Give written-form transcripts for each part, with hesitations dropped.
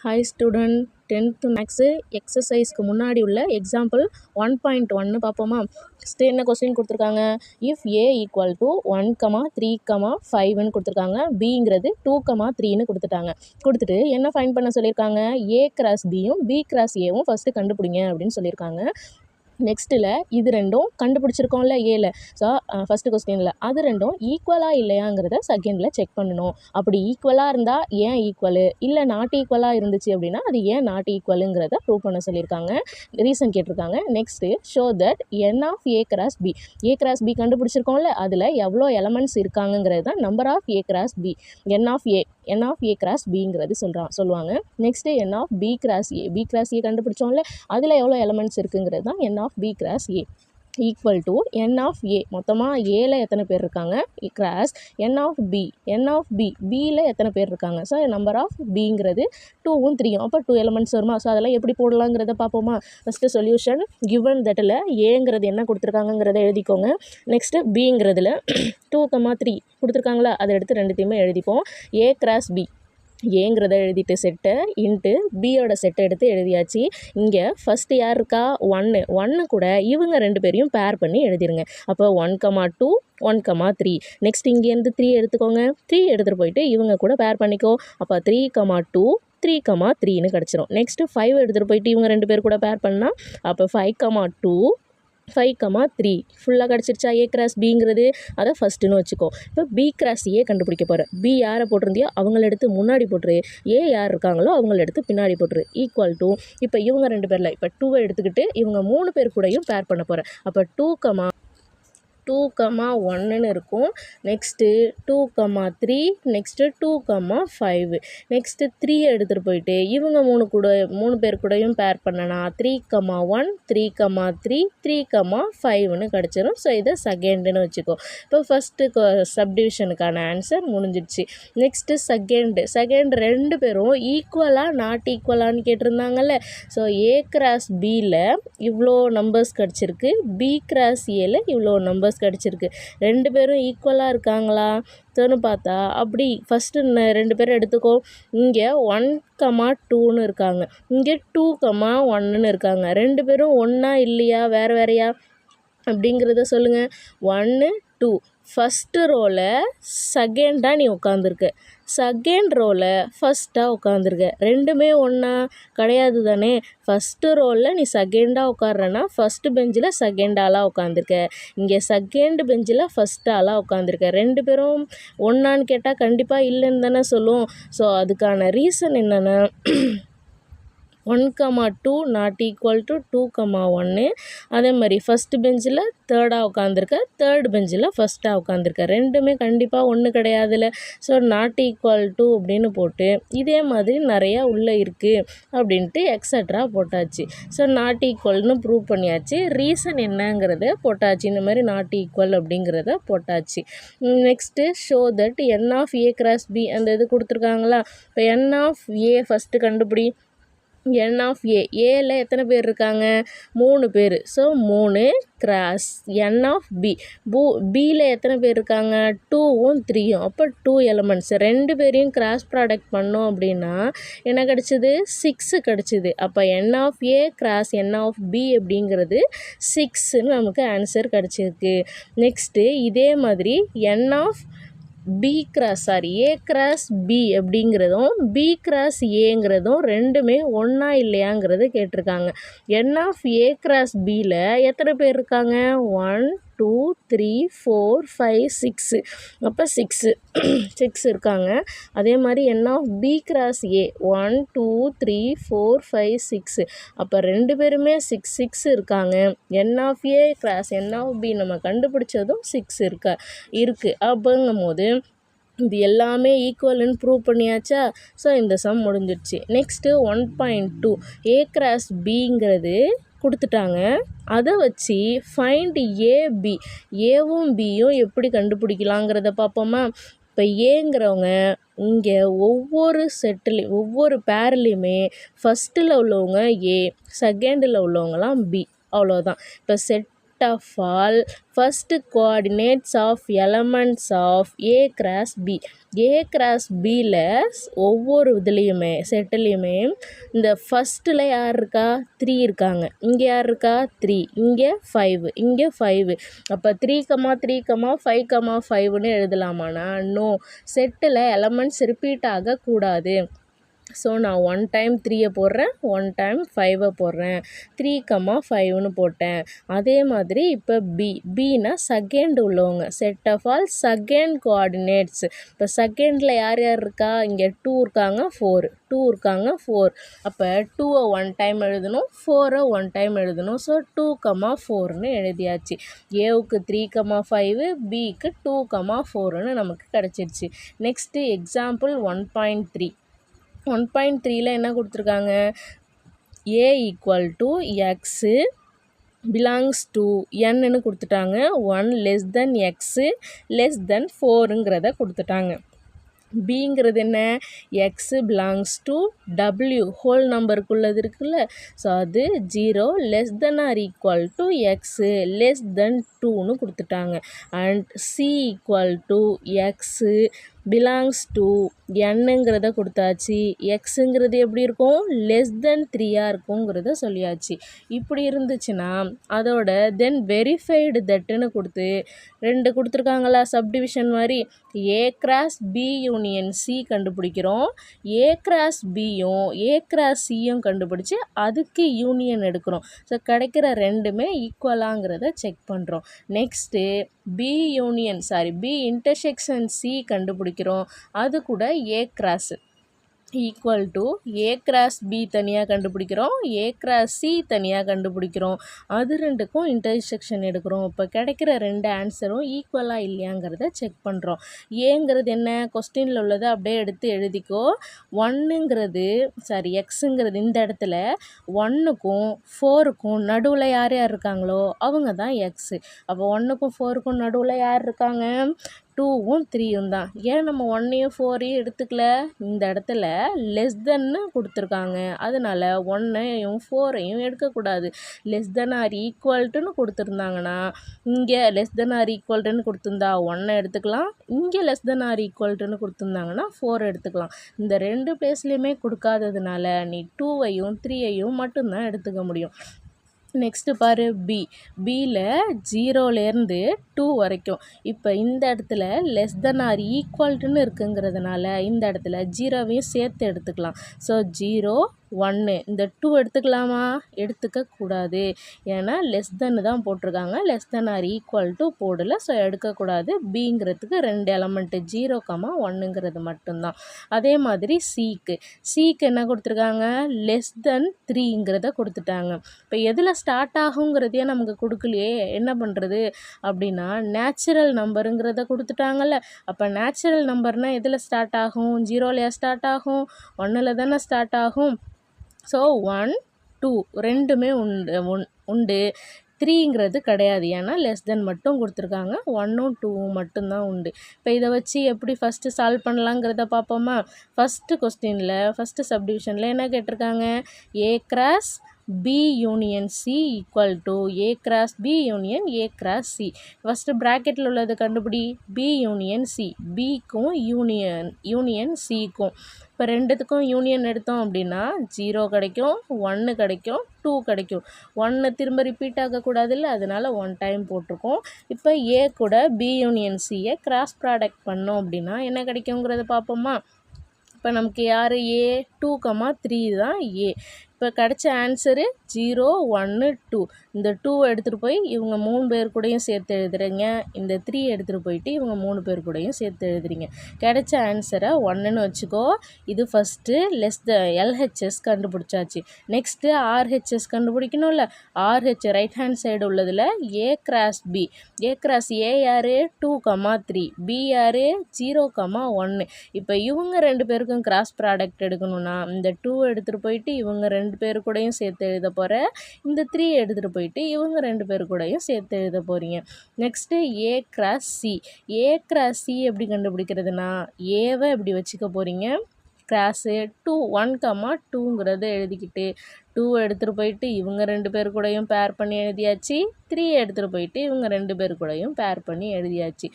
Hi student, 10th max எக்ஸசைஸ்க்கு முன்னாடி உள்ள example 1.1 பார்ப்போமா. ஃபஸ்ட்டு என்ன கொஸ்டின் கொடுத்துருக்காங்க, இஃப் ஏ ஈக்குவல் டு 1,3,5ன்னு கொடுத்துருக்காங்க, பிங்கிறது 2,3ன்னு கொடுத்துட்டு என்ன ஃபைண்ட் பண்ண சொல்லியிருக்காங்க, ஏ கிராஸ் பியும் பி கிராஸ் ஏவும் ஃபஸ்ட்டு கண்டுபிடிங்க அப்படின்னு சொல்லியிருக்காங்க. நெக்ஸ்ட்டில் இது ரெண்டும் கண்டுபிடிச்சிருக்கோம்ல ஏல, ஸோ ஃபஸ்ட்டு கொஸ்டினில் அது ரெண்டும் ஈக்குவலாக இல்லையாங்கிறத செகண்டில் செக் பண்ணணும். அப்படி ஈக்குவலாக இருந்தால் ஏன் ஈக்குவலு, இல்லை நாட் ஈக்குவலாக இருந்துச்சு அப்படின்னா அது ஏன் நாட் ஈக்குவலுங்கிறத ப்ரூவ் பண்ண சொல்லியிருக்காங்க, ரீசன் கேட்டிருக்காங்க. Next show that N of A cross B, A cross B கண்டுபிடிச்சிருக்கோம்ல அதில் எவ்வளோ எலமெண்ட்ஸ் இருக்காங்கங்கிறது தான் number of A cross B, n of A cross பிங்கிறது சொல்லுவாங்க. Next n of B cross A, B cross A கண்டுபிடிச்சோம்ல அதில் எவ்வளோ எலமெண்ட்ஸ் இருக்குங்கிறது தான் n of B cross A equal to n of A, மொத்தமாக ஏல எத்தனை பேர் இருக்காங்க கிராஸ் என் ஆஃப் பி, பியில் எத்தனை பேர் இருக்காங்க, ஸோ நம்பர் ஆஃப் பிங்கிறது 2வும் 3யும், அப்போ 2 எலமெண்ட்ஸ் வருமா. ஸோ அதெல்லாம் எப்படி போடலாங்கிறத பார்ப்போமா. ஃபஸ்ட்டு சொல்யூஷன் கிவன் தட்டில் ஏங்கிறது என்ன கொடுத்துருக்காங்கங்கிறத எழுதிக்கோங்க. நெக்ஸ்ட்டு பிங்கிறதுல 2,3 கொடுத்துருக்காங்களா அதை எடுத்து ரெண்டுத்தையுமே எழுதிப்போம். ஏ கிராஸ் பி, ஏங்கிறத எழுதிட்டு செட்டை இன்ட்டு பியோட செட்டை எடுத்து எழுதியாச்சு. இங்கே ஃபஸ்ட்டு யார் இருக்கா, 1 கூட இவங்க ரெண்டு பேரையும் பேர் பண்ணி எழுதிருங்க. அப்போ 1,2 1,3. நெக்ஸ்ட் இங்கேருந்து 3 எடுத்துக்கோங்க, 3 எடுத்துகிட்டு போயிட்டு இவங்க கூட பேர் பண்ணிக்கோ. அப்போ 3,2 3,3ன்னு கிடச்சிரும். நெக்ஸ்ட்டு 5 எடுத்துகிட்டு போயிட்டு இவங்க ரெண்டு பேர் கூட பேர் பண்ணால் அப்போ 5,2 5,3 ஃபுல்லாக கிடச்சிருச்சா ஏ கிராஸ் பிங்கிறது. அதை ஃபஸ்ட்டுன்னு வச்சுக்கோ. இப்போ பி கிராஸ் ஏ கண்டுபிடிக்க போகிறேன். பி யாரை போட்டிருந்தியோ அவங்கள எடுத்து முன்னாடி போட்டுரு, ஏ யார் இருக்காங்களோ அவங்கள எடுத்து பின்னாடி போட்டுரு. ஈக்குவல் டு இப்போ இவங்க ரெண்டு பேரில் இப்போ 2 எடுத்துக்கிட்டு இவங்க 3 பேர் கூடயும் பேர் பண்ண போகிறேன். அப்போ 2,1ன்னு இருக்கும். Next 2,3, next 2,5. நெக்ஸ்ட்டு 3 எடுத்துகிட்டு போயிட்டு இவங்க 3 பேர் கூடயும் பேர் பண்ணனா 3,1 3,3 3,5ன்னு கிடச்சிரும். ஸோ இதை செகண்டுன்னு வச்சுக்கோ. இப்போ ஃபஸ்ட்டு சப்டிவிஷனுக்கான ஆன்சர் முடிஞ்சிடுச்சு. நெக்ஸ்ட்டு செகண்ட் ரெண்டு பேரும் ஈக்குவலாக நாட் ஈக்குவலான்னு கேட்டிருந்தாங்கல்ல. ஸோ ஏ கிராஸ் பியில் இவ்வளோ நம்பர்ஸ் கிடச்சிருக்கு, பி கிராஸ் ஏல இவ்வளோ நம்பர்ஸ் கிடச்சிருக்கு. ரெண்டு பேரும் ஈக்குவலாக இருக்காங்களா தோன்னு பார்த்தா அப்படி ஃபஸ்ட்டு ரெண்டு பேரும் எடுத்துக்கோ. இங்கே 1,2ன்னு இருக்காங்க, இங்கே 2,1ன்னு இருக்காங்க. ரெண்டு பேரும் ஒன்றா இல்லையா வேறையா அப்படிங்கிறத சொல்லுங்கள். 1 2 ஃபஸ்ட்டு ரோவில் செகண்டாக நீ உட்காந்துருக்க, செகண்ட் ரோவில் ஃபஸ்ட்டாக உட்காந்துருக்க. ரெண்டுமே ஒன்றா கிடையாது தானே. ஃபஸ்ட்டு ரோவில் நீ செகண்டாக உட்காடுறன்னா ஃபஸ்ட்டு பெஞ்சில் செகண்ட் ஆளாக உட்காந்துருக்க, இங்கே செகண்ட் பெஞ்சில் ஃபஸ்ட் ஆளாக உட்காந்துருக்க. ரெண்டு பேரும் ஒன்றான்னு கேட்டால் கண்டிப்பாக இல்லைன்னு தானே சொல்லுவோம். ஸோ அதுக்கான ரீசன் என்னென்னா 1,2 நாட் ஈக்குவல் டு 2,1. அதே மாதிரி ஃபஸ்ட்டு பெஞ்சில் தேர்டாக உட்காந்துருக்க, தேர்ட் பெஞ்சில் ஃபஸ்ட்டாக உட்காந்துருக்க. ரெண்டுமே கண்டிப்பாக ஒன்று கிடையாதுல்ல. ஸோ நாட் ஈக்குவல் டு அப்படின்னு போட்டு இதே மாதிரி நிறையா உள்ளே இருக்குது அப்படின்ட்டு எக்ஸட்ரா போட்டாச்சு. ஸோ நாட் ஈக்குவல்னு ப்ரூவ் பண்ணியாச்சு. ரீசன் என்னங்கிறத போட்டாச்சு, இந்த மாதிரி நாட் ஈக்குவல் அப்படிங்கிறத போட்டாச்சு. Next show that N of A cross B அந்த இது கொடுத்துருக்காங்களா. இப்போ என் ஆஃப் ஏ ஃபஸ்ட்டு கண்டுபிடி. என் ஆஃப் ஏல எத்தனை பேர் இருக்காங்க, 3 பேர். ஸோ 3 கிராஸ் என் ஆஃப் பியில் எத்தனை பேர் இருக்காங்க, 2வும் 3யும். அப்போ 2 எலமெண்ட்ஸ் ரெண்டு பேரையும் கிராஸ் ப்ராடக்ட் பண்ணோம் அப்படின்னா என்ன கிடச்சிது, 6 கிடச்சிது. அப்போ n of A cross n of B அப்படிங்கிறது 6ன்னு நமக்கு ஆன்சர் கிடச்சிருக்கு. நெக்ஸ்ட்டு இதே மாதிரி n of A cross B அப்படிங்கிறதும் பி கிராஸ் ஏங்கிறதும் ரெண்டுமே ஒன்றா இல்லையாங்கிறது கேட்டிருக்காங்க. என் ஆஃப் ஏ கிராஸ் பியில் எத்தனை பேர் இருக்காங்க, 1 2 3 4 5 6. அப்போ 6 இருக்காங்க. அதே மாதிரி என் ஆஃப் பி கிராஸ் ஏ 1 2 3 4 5 6. அப்போ ரெண்டு பேருமே 6 இருக்காங்க. N of A cross n of B நம்ம கண்டுபிடிச்சதும் 6 இருக்குது. அப்படிங்கும் போது இது எல்லாமே ஈக்குவல்னு ப்ரூவ் பண்ணியாச்சா. ஸோ இந்த சம் முடிஞ்சிடுச்சு. நெக்ஸ்ட்டு 1.2 ஏ கிராஸ் பிங்கிறது கொடுத்துட்டாங்க. அதை வச்சு ஃபைண்ட் ஏபி, ஏவும் பியும் எப்படி கண்டுபிடிக்கலாங்கிறத பார்ப்போமா. இப்போ ஏங்கிறவங்க இங்கே ஒவ்வொரு பேர்லேயுமே ஃபஸ்ட்டில் உள்ளவங்க ஏ, செகண்டில் உள்ளவங்களாம் பி, அவ்வளோதான். இப்போ of all first coordinates of elements of A cross B. A cross Bயில் ஒவ்வொரு இதுலேயுமே செட்டுலேயுமே இந்த ஃபஸ்ட்டில் யார் இருக்கா 3 இருக்காங்க, இங்கே யார் இருக்கா 3, இங்கே 5, இங்கே 5. அப்போ 3,3,5,5ன்னு எழுதலாமானா நோ, செட்டில் எலமெண்ட்ஸ் ரிப்பீட் ஆகக்கூடாது. ஸோ நான் 1 டைம் 3 போடுறேன், 1 டைம் 5 போடுறேன், 3,5ன்னு போட்டேன். அதே மாதிரி இப்போ பின்னா செகண்ட் உள்ளவங்க, set of all second coordinates. இப்போ செகண்டில் யார் யார் இருக்கா, இங்கே 2 இருக்காங்க, 2 இருக்காங்க, 4. அப்போ 2வை 1 டைம் எழுதணும், 4வை 1 டைம் எழுதணும். ஸோ 2,4ன்னு எழுதியாச்சு. ஏவுக்கு 3,5, பிக்கு 2,4ன்னு நமக்கு கிடச்சிருச்சு. Next example 1.3. 1.3ல் என்ன கொடுத்துருக்காங்க, A equal to x belongs to என்னன்னு கொடுத்துட்டாங்க. 1 less than x less than 4ங்கிறத கொடுத்துட்டாங்க. பிங்கிறது என்ன, x belongs to W whole நம்பருக்குள்ளது இருக்குல்ல, ஸோ அது 0 less than or equal to x less than 2ன்னு கொடுத்துட்டாங்க. And C equal to x belongs to என்னங்கிறத கொடுத்தாச்சு. எக்ஸுங்கிறது எப்படி இருக்கும், லெஸ் தென் 3யாக இருக்குங்கிறத சொல்லியாச்சு. இப்படி இருந்துச்சுன்னா அதோட தென் வெரிஃபைடு தட்டுன்னு கொடுத்து 2 கொடுத்துருக்காங்களா சப்டிவிஷன் மாதிரி, A cross B union C கண்டுபிடிக்கிறோம். ஏ கிராஸ் பியும் ஏ கிராஸ் சியும் கண்டுபிடிச்சி அதுக்கு யூனியன் எடுக்கிறோம். ஸோ கிடைக்கிற ரெண்டுமே ஈக்குவலாங்கிறத செக் பண்ணுறோம். நெக்ஸ்ட்டு பி இன்டர்செக்ஷன் சி கண்டுபிடிக்கிறோம். அது கூட A cross equal to A cross B தனியாக கண்டுபிடிக்கிறோம், ஏ கிராஸ் சி தனியாக கண்டுபிடிக்கிறோம். அது ரெண்டுக்கும் இன்டர்செக்ஷன் எடுக்கிறோம். இப்போ கிடைக்கிற 2 ஆன்சரும் ஈக்குவலாக இல்லையாங்கிறத செக் பண்ணுறோம். ஏங்கிறது என்ன, கொஸ்டினில் உள்ளதை அப்படியே எடுத்து எழுதிக்கோ. எக்ஸுங்கிறது இந்த இடத்துல 1க்கும் 4க்கும் நடுவில் யார் யார் இருக்காங்களோ அவங்க தான் எக்ஸு. அப்போ 1க்கும் 4க்கும் நடுவில் யார் இருக்காங்க, 2வும் 3யும் தான். ஏன் நம்ம 1ஐயும் 4ஐயும் எடுத்துக்கல, இந்த இடத்துல லெஸ் தென்னு கொடுத்துருக்காங்க, அதனால் 1ஐயும் 4ஐயும் எடுக்கக்கூடாது. லெஸ் தென் ஆர் ஈக்குவல்ட்டுன்னு கொடுத்துருந்தாங்கன்னா, இங்கே லெஸ் தென் ஆர் ஈக்குவல்ட்டுன்னு கொடுத்துருந்தா 1ஐ எடுத்துக்கலாம், இங்கே லெஸ் தென் ஆர் ஈக்குவல்ட்டுன்னு கொடுத்துருந்தாங்கன்னா 4 எடுத்துக்கலாம். இந்த 2 பிளேஸ்லையுமே கொடுக்காததுனால நீ 2ஐயும் 3ஐயும் மட்டும்தான் எடுத்துக்க முடியும். நெக்ஸ்ட்டு பாரு, பியில் 0லேருந்து 2 வரைக்கும். இப்போ இந்த இடத்துல லெஸ் தென் ஆர் ஈக்குவல்ட்டுன்னு இருக்குங்கிறதுனால இந்த இடத்துல 0வையும் சேர்த்து எடுத்துக்கலாம். ஸோ 0, 1 இந்த 2 எடுத்துக்கலாமா, எடுத்துக்கக்கூடாது. ஏன்னா லெஸ் தென்னு தான் போட்டிருக்காங்க, less than or equal to போடல, ஸோ எடுக்கக்கூடாது. பிங்கிறதுக்கு 2 எலமெண்ட்டு 0, 1ங்கிறது மட்டும்தான். அதே மாதிரி சிக்கு என்ன கொடுத்துருக்காங்க, லெஸ் தென் 3ங்கிறத கொடுத்துட்டாங்க. இப்போ எதில் ஸ்டார்ட் ஆகுங்கிறதையே நமக்கு கொடுக்கலையே, என்ன பண்ணுறது அப்படின்னா நேச்சுரல் நம்பருங்கிறத கொடுத்துட்டாங்கல்ல. அப்போ நேச்சுரல் நம்பர்னால் எதில் ஸ்டார்ட் ஆகும், 0லையா ஸ்டார்ட் ஆகும், 1ல் தானே ஸ்டார்ட் ஆகும். ஸோ 1, 2 ரெண்டுமே உண்டு. 3ங்கிறது கிடையாது, ஏன்னா லெஸ் தென் மட்டும் கொடுத்துருக்காங்க. 1ம் 2ம் மட்டும்தான் உண்டு. இப்போ இதை வச்சு எப்படி ஃபஸ்ட்டு சால்வ் பண்ணலாங்கிறத பார்ப்போமா. ஃபஸ்ட்டு சப்டிவிஷனில் என்ன கேட்டிருக்காங்க, A cross B union C equal to A cross B union A cross C. First ப்ராக்கெட்டில் உள்ளது கண்டுபிடி, பி யூனியன் சி, பிக்கும் யூனியன் சிக்கும். இப்போ ரெண்டுத்துக்கும் யூனியன் எடுத்தோம் அப்படின்னா 0 கிடைக்கும், 1 கிடைக்கும், 2 கிடைக்கும். 1 திரும்ப ரிப்பீட் ஆகக்கூடாதுல்ல, அதனால் 1 டைம் போட்டிருக்கோம். இப்போ ஏ கூட பி யூனியன் சியை கிராஸ் ப்ராடக்ட் பண்ணோம் அப்படின்னா என்ன கிடைக்குங்கிறத பார்ப்போமா. இப்போ நமக்கு யார், ஏ 2, 3 தான் ஏ. இப்போ கிடச்ச ஆன்சரு 0, 1, 2. இந்த 2 எடுத்துகிட்டு போய் இவங்க 3 பேர் கூடயும் சேர்த்து எழுதுறீங்க, இந்த 3 எடுத்துகிட்டு போயிட்டு இவங்க 3 பேர் கூடயும் சேர்த்து எழுதுறீங்க. கிடைச்ச ஆன்சரை 1ன்னு வச்சுக்கோ. இது ஃபஸ்ட்டு எல்ஹெச்எஸ் கண்டுபிடிச்சாச்சு. நெக்ஸ்ட்டு ஆர்ஹெச்எஸ் கண்டுபிடிக்கணும்ல. ஆர்ஹெச் ரைட் ஹேண்ட் சைடு உள்ளதில் A cross B. A cross A யார், 2, 3, பி யார் 0, 1. இப்போ இவங்க 2 பேருக்கும் கிராஸ் ப்ராடக்ட் எடுக்கணும்னா இந்த 2 எடுத்துகிட்டு போயிட்டு இவங்க 2 பேர் கூடயும் சேர்த்து எழுத போகிற, இந்த 3 எடுத்துகிட்டு போயிட்டு இவங்க 2 பேர் கூடயும் சேர்த்து எழுத போகிறீங்க. Next A cross C. A cross C எப்படி கண்டுபிடிக்கிறதுனா, ஏவை இப்படி வச்சுக்க போகிறீங்க, கிராஸு 2 1,2ங்கிறத எழுதிக்கிட்டு 2 எடுத்துகிட்டு போயிட்டு இவங்க 2 பேர் கூடயும் பேர் பண்ணி எழுதியாச்சு, 3 எடுத்துகிட்டு போயிட்டு இவங்க 2 பேர் கூடயும் பேர் பண்ணி எழுதியாச்சு.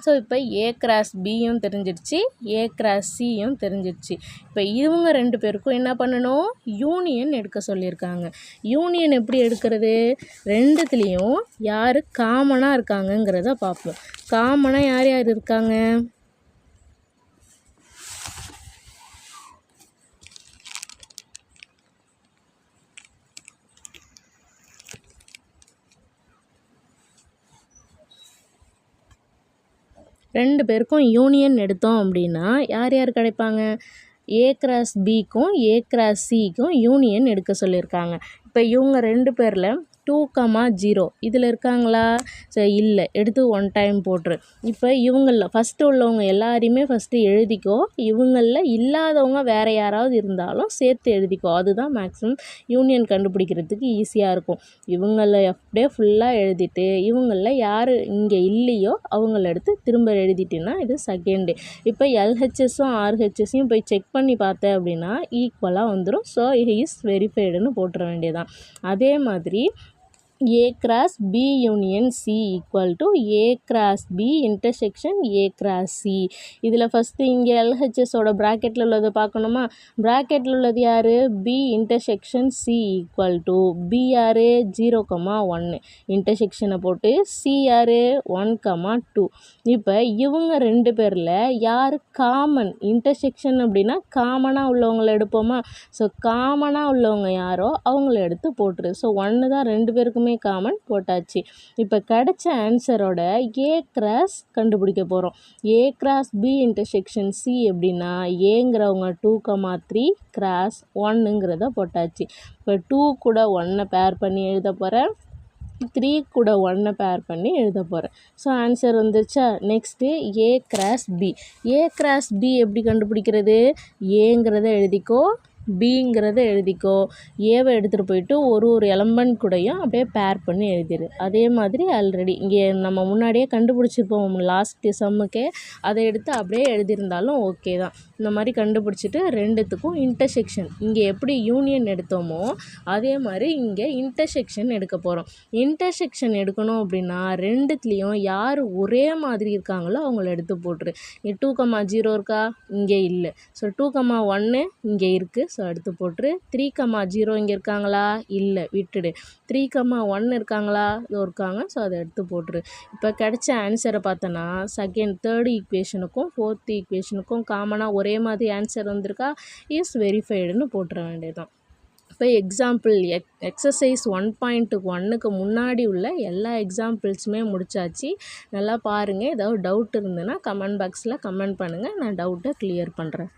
ஸோ இப்போ ஏ கிராஸ் பியும் தெரிஞ்சிடுச்சு, ஏ கிராஸ் சியும் தெரிஞ்சிடுச்சு. இப்போ இவங்க 2 பேருக்கும் என்ன பண்ணணும், யூனியன் எடுக்க சொல்லியிருக்காங்க. யூனியன் எப்படி எடுக்கிறது, ரெண்டுத்துலேயும் யார் காமனாக இருக்காங்கங்கிறத பார்ப்போம். காமனாக யார் யார் இருக்காங்க, ரெண்டு பேருக்கும் யூனியன் எடுத்தோம் அப்படின்னா யார் யார் கிடைப்பாங்க, ஏ கிராஸ் பிக்கும் ஏ கிராஸ் சிக்கும் யூனியன் எடுக்க சொல்லியிருக்காங்க. இப்போ இவங்க 2 பேரில் 2,0 இதில் இருக்காங்களா, சரி இல்லை, எடுத்து 1 டைம் போட்டுரு. இப்போ இவங்களில் ஃபஸ்ட்டு உள்ளவங்க எல்லாரையுமே ஃபஸ்ட்டு எழுதிக்கோ, இவங்களில் இல்லாதவங்க வேறு யாராவது இருந்தாலும் சேர்த்து எழுதிக்கோ. அதுதான் மேக்ஸிமம் யூனியன் கண்டுபிடிக்கிறதுக்கு ஈஸியாக இருக்கும். இவங்கள அப்படியே ஃபுல்லாக எழுதிட்டு இவங்களில் யார் இங்கே இல்லையோ அவங்கள எடுத்து திரும்ப எழுதிட்டேன்னா இது செகண்டு. இப்போ எல்ஹெச்எஸும் ஆர்ஹெச்எஸையும் போய் செக் பண்ணி பார்த்தேன் அப்படின்னா ஈக்குவலாக வந்துடும். ஸோ இஸ் வெரிஃபைடுன்னு போட்டுற வேண்டியதான். அதே மாதிரி A cross B union C equal to A cross B intersection A cross C. இதில் ஃபஸ்ட்டு இங்கே எல்ஹெச்எஸோட ப்ராக்கெட்டில் உள்ளது பார்க்கணுமா, ப்ராக்கெட்டில் உள்ளது யார், B intersection C equal to B யார் 0,1 இன்டர்செக்ஷனை போட்டு சி யார் 1,2. இப்போ இவங்க 2 பேரில் யார் காமன், இன்டர்செக்ஷன் அப்படின்னா காமனாக உள்ளவங்களை எடுப்போமா. ஸோ காமனாக உள்ளவங்க யாரோ அவங்கள எடுத்து போட்டுரு. ஸோ 1 தான் 2 பேருக்குமே காமன் போட்டாச்சு. இப்போ கிடைச்ச ஆன்சரோட ஏ கிராஸ் கண்டுபிடிக்க போகிறோம். A cross B intersection C எப்படின்னா ஏங்கிறவங்க 2,3 கிராஸ் 1ங்கிறத போட்டாச்சு. இப்போ 2 கூட 1 பேர் பண்ணி எழுத போகிறேன், 3 கூட 1 பேர் பண்ணி எழுத போகிறேன். ஸோ ஆன்சர் வந்துருச்சா. Next A cross B. A cross B எப்படி கண்டுபிடிக்கிறது, ஏங்கிறத எழுதிக்கோ, பிங்கிறத எழுதிக்கோ, ஏவை எடுத்துகிட்டு போயிட்டு ஒரு எலமெண்ட் கூடயும் அப்படியே பேர் பண்ணி எழுதிடு. அதே மாதிரி ஆல்ரெடி இங்கே நம்ம முன்னாடியே கண்டுபிடிச்சிருப்போம் லாஸ்ட்டு சம்முக்கே, அதை எடுத்து அப்படியே எழுதியிருந்தாலும் ஓகே தான். இந்த மாதிரி கண்டுபிடிச்சிட்டு ரெண்டுத்துக்கும் இன்டர்செக்ஷன் இங்கே எப்படி யூனியன் எடுத்தோமோ அதே மாதிரி இங்கே இன்டர்செக்ஷன் எடுக்க போகிறோம். இன்டர்செக்ஷன் எடுக்கணும் அப்படின்னா ரெண்டுத்துலேயும் யார் ஒரே மாதிரி இருக்காங்களோ அவங்கள எடுத்து போட்டுரு. இங்கே 2,0 இருக்கா, இங்கே இல்லை. ஸோ 2,1 இங்கே இருக்குது, ஸோ எடுத்து போட்டுரு. 3,0 இங்கே இருக்காங்களா, இல்லை, விட்டுடு. 3,1 இருக்காங்களா, இதோ இருக்காங்க, ஸோ அதை எடுத்து போட்டுரு. இப்போ கிடைச்ச ஆன்சரை பார்த்தோன்னா தேர்ட் ஈக்குவேஷனுக்கும் 4th ஈக்குவேஷனுக்கும் காமனாக ஒரே மாதிரி ஆன்சர் வந்திருக்கா, இஸ் வெரிஃபைடுன்னு போட்டுற வேண்டியதுதான். இப்போ எக்ஸாம்பிள் எக்ஸசைஸ் 1.1க்கு முன்னாடி உள்ள எல்லா எக்ஸாம்பிள்ஸுமே முடிச்சாச்சு. நல்லா பாருங்கள். ஏதாவது டவுட் இருந்ததுன்னா கமெண்ட் பாக்ஸில் கமெண்ட் பண்ணுங்கள், நான் டவுட்டை கிளியர் பண்ணுறேன்.